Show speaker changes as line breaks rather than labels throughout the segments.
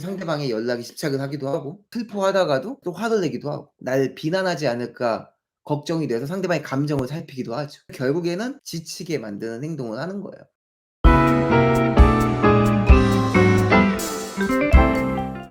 상대방의 연락에 집착을 하기도 하고 슬퍼하다가도 또 화를 내기도 하고 날 비난하지 않을까 걱정이 돼서 상대방의 감정을 살피기도 하죠. 결국에는 지치게 만드는 행동을 하는 거예요.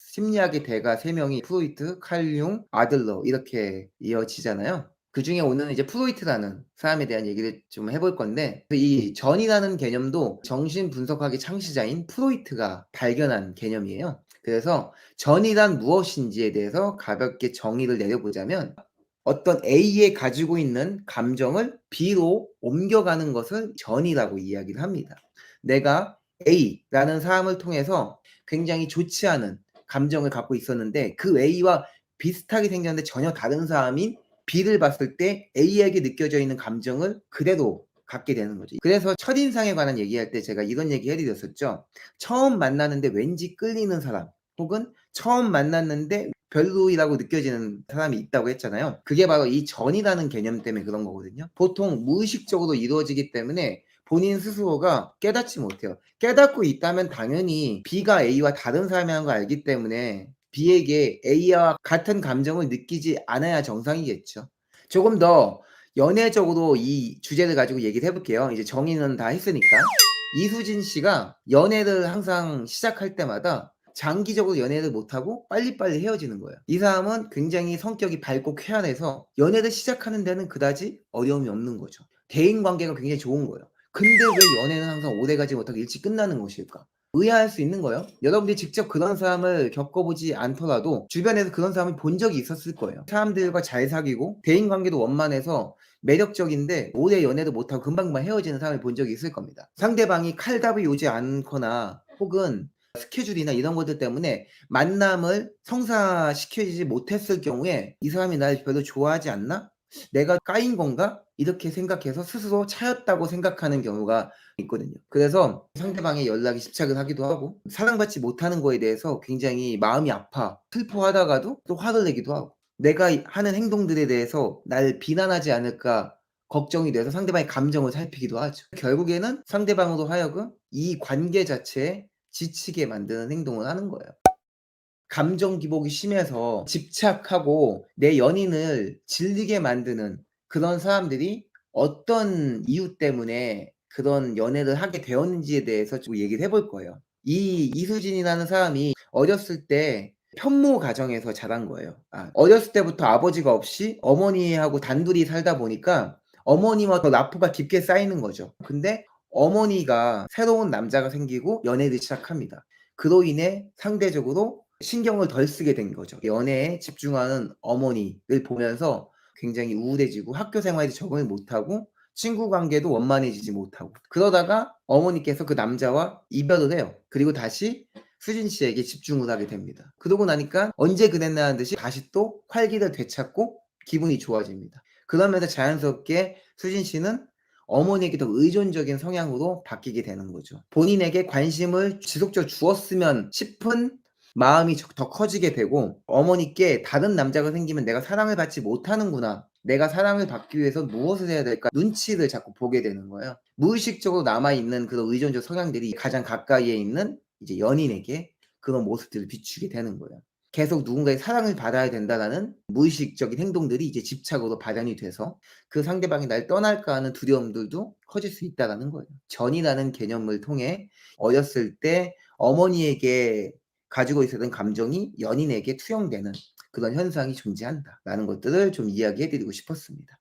심리학의 대가 3명이 프로이트, 칼 융, 아들러 이렇게 이어지잖아요. 그중에 오늘은 이제 프로이트라는 사람에 대한 얘기를 좀 해볼 건데, 이 전이라는 개념도 정신분석학의 창시자인 프로이트가 발견한 개념이에요. 그래서 전이란 무엇인지에 대해서 가볍게 정의를 내려보자면, 어떤 A에 가지고 있는 감정을 B로 옮겨가는 것을 전이라고 이야기를 합니다. 내가 A라는 사람을 통해서 굉장히 좋지 않은 감정을 갖고 있었는데, 그 A와 비슷하게 생겼는데 전혀 다른 사람인 B를 봤을 때 A에게 느껴져 있는 감정을 그대로 갖게 되는 거죠. 그래서 첫인상에 관한 얘기할 때 제가 이런 얘기 해드렸었죠. 처음 만나는데 왠지 끌리는 사람, 혹은 처음 만났는데 별로이라고 느껴지는 사람이 있다고 했잖아요. 그게 바로 이 전이라는 개념 때문에 그런 거거든요. 보통 무의식적으로 이루어지기 때문에 본인 스스로가 깨닫지 못해요. 깨닫고 있다면 당연히 B가 A와 다른 사람이라는 걸 알기 때문에 B에게 A와 같은 감정을 느끼지 않아야 정상이겠죠. 조금 더 연애적으로 이 주제를 가지고 얘기를 해볼게요. 이제 정의는 다 했으니까. 이수진 씨가 연애를 항상 시작할 때마다 장기적으로 연애를 못하고 빨리빨리 헤어지는 거예요. 이 사람은 굉장히 성격이 밝고 쾌활해서 연애를 시작하는 데는 그다지 어려움이 없는 거죠. 대인관계가 굉장히 좋은 거예요. 근데 왜 연애는 항상 오래가지 못하고 일찍 끝나는 것일까? 의아할 수 있는 거예요. 여러분들이 직접 그런 사람을 겪어보지 않더라도 주변에서 그런 사람을 본 적이 있었을 거예요. 사람들과 잘 사귀고 대인관계도 원만해서 매력적인데 오래 연애도 못하고 금방금방 헤어지는 사람을 본 적이 있을 겁니다. 상대방이 칼답이 오지 않거나 혹은 스케줄이나 이런 것들 때문에 만남을 성사시키지 못했을 경우에 이 사람이 날 별로 좋아하지 않나? 내가 까인 건가? 이렇게 생각해서 스스로 차였다고 생각하는 경우가 있거든요. 그래서 상대방의 연락에 집착을 하기도 하고 사랑받지 못하는 거에 대해서 굉장히 마음이 아파 슬퍼하다가도 또 화를 내기도 하고 내가 하는 행동들에 대해서 날 비난하지 않을까 걱정이 돼서 상대방의 감정을 살피기도 하죠. 결국에는 상대방으로 하여금 이 관계 자체에 지치게 만드는 행동을 하는 거예요. 감정 기복이 심해서 집착하고 내 연인을 질리게 만드는 그런 사람들이 어떤 이유 때문에 그런 연애를 하게 되었는지에 대해서 좀 얘기를 해볼 거예요. 이 이수진이라는 사람이 어렸을 때 편모 가정에서 자란 거예요. 어렸을 때부터 아버지가 없이 어머니하고 단둘이 살다 보니까 어머니와 더 라포가 깊게 쌓이는 거죠. 근데 어머니가 새로운 남자가 생기고 연애를 시작합니다. 그로 인해 상대적으로 신경을 덜 쓰게 된 거죠. 연애에 집중하는 어머니를 보면서 굉장히 우울해지고 학교 생활에 적응을 못하고 친구 관계도 원만해지지 못하고 그러다가 어머니께서 그 남자와 이별을 해요. 그리고 다시 수진 씨에게 집중을 하게 됩니다. 그러고 나니까 언제 그랬나는 듯이 다시 또 활기를 되찾고 기분이 좋아집니다. 그러면서 자연스럽게 수진 씨는 어머니에게 더 의존적인 성향으로 바뀌게 되는 거죠. 본인에게 관심을 지속적으로 주었으면 싶은 마음이 더 커지게 되고 어머니께 다른 남자가 생기면 내가 사랑을 받지 못하는구나. 내가 사랑을 받기 위해서 무엇을 해야 될까? 눈치를 자꾸 보게 되는 거예요. 무의식적으로 남아있는 그런 의존적 성향들이 가장 가까이에 있는 이제 연인에게 그런 모습들을 비추게 되는 거예요. 계속 누군가의 사랑을 받아야 된다라는 무의식적인 행동들이 이제 집착으로 발현이 돼서 그 상대방이 날 떠날까 하는 두려움들도 커질 수 있다라는 거예요. 전이라는 개념을 통해 어렸을 때 어머니에게 가지고 있었던 감정이 연인에게 투영되는 그런 현상이 존재한다라는 것들을 좀 이야기해 드리고 싶었습니다.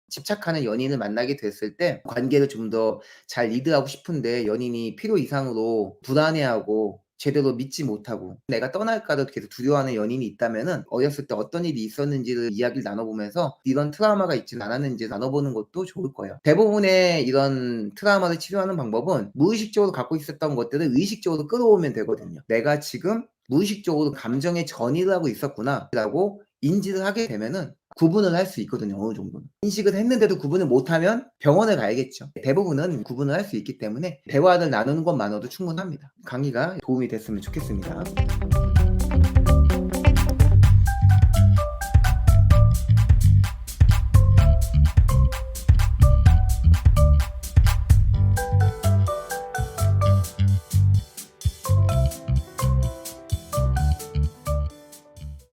집착하는 연인을 만나게 됐을 때 관계를 좀 더 잘 리드하고 싶은데 연인이 필요 이상으로 불안해하고 제대로 믿지 못하고 내가 떠날까도 계속 두려워하는 연인이 있다면은 어렸을 때 어떤 일이 있었는지를 이야기를 나눠보면서 이런 트라우마가 있진 않았는지 나눠보는 것도 좋을 거예요. 대부분의 이런 트라우마를 치료하는 방법은 무의식적으로 갖고 있었던 것들을 의식적으로 끌어오면 되거든요. 내가 지금 무의식적으로 감정에 전이를 하고 있었구나 라고 인지를 하게 되면은 구분을 할 수 있거든요. 어느 정도는. 인식을 했는데도 구분을 못하면 병원을 가야겠죠. 대부분은 구분을 할 수 있기 때문에 대화를 나누는 것만으로도 충분합니다. 강의가 도움이 됐으면 좋겠습니다.